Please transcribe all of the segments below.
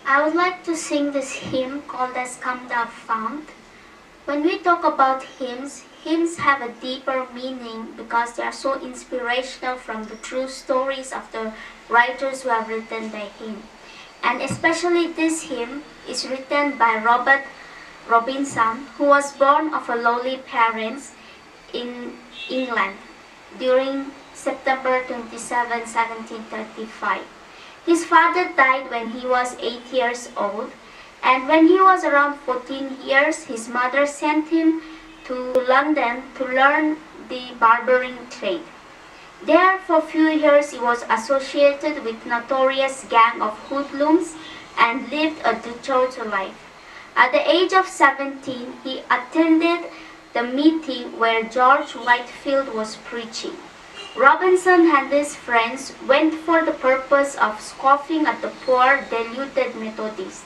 I would like to sing this hymn called as Come Thou Fount. When we talk about hymns, hymns have a deeper meaning because they are so inspirational from the true stories of the writers who have written the hymn. And especially this hymn is written by Robert Robinson, who was born of a lowly parents in England during September 27, 1735. His father died when he was 8 years old, and when he was around 14 years, his mother sent him to London to learn the barbering trade. There for a few years he was associated with notorious gang of hoodlums and lived a detour life. At the age of 17, he attended the meeting where George Whitefield was preaching. Robinson and his friends went for the purpose of scoffing at the poor, deluded Methodists.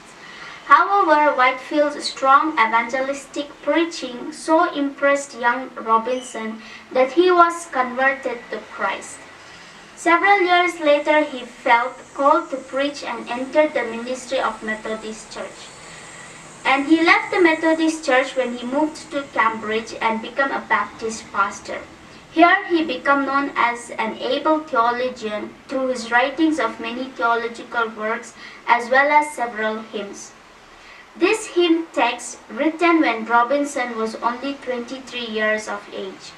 However, Whitefield's strong evangelistic preaching so impressed young Robinson that he was converted to Christ. Several years later, he felt called to preach and entered the ministry of Methodist Church. And he left the Methodist Church when he moved to Cambridge and became a Baptist pastor. Here he became known as an able theologian through his writings of many theological works as well as several hymns. This hymn text, written when Robinson was only 23 years of age,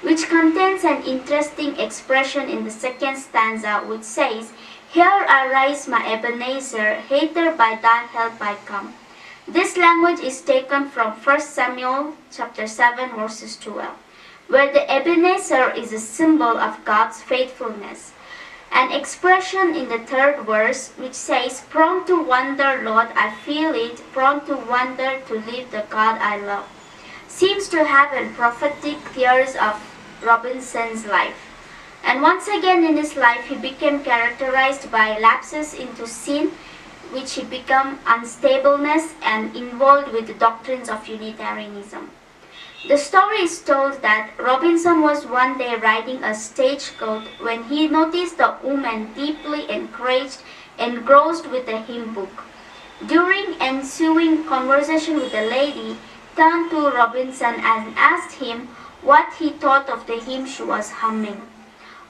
which contains an interesting expression in the second stanza which says, "Here arise my Ebenezer, hither by thy help I come." This language is taken from 1 Samuel chapter 7 verses 12, where the Ebenezer is a symbol of God's faithfulness. An expression in the third verse which says, "Prone to wander, Lord, I feel it, prone to wander to leave the God I love," seems to have a prophetic fears of Robinson's life. And once again in his life he became characterized by lapses into sin, which he became unstableness and involved with the doctrines of Unitarianism. The story is told that Robinson was one day riding a stagecoach when he noticed a woman deeply engrossed with a hymn book. During ensuing conversation with the lady, turned to Robinson and asked him what he thought of the hymn she was humming.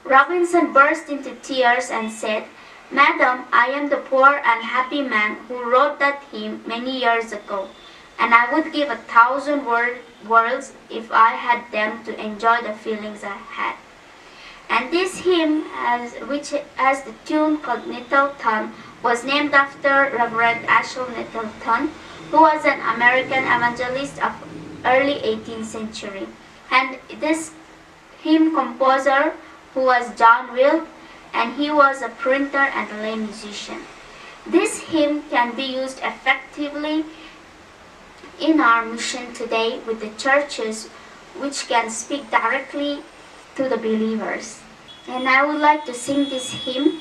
Robinson burst into tears and said, "Madam, I am the poor unhappy man who wrote that hymn many years ago, and I would give 1,000 worlds if I had them to enjoy the feelings I had." And this hymn, which has the tune called Nettleton, was named after Reverend Ashley Nettleton, who was an American evangelist of early 18th century. And this hymn composer, who was John Wilk, and he was a printer and a lay musician. This hymn can be used effectively in our mission today with the churches, which can speak directly to the believers. And I would like to sing this hymn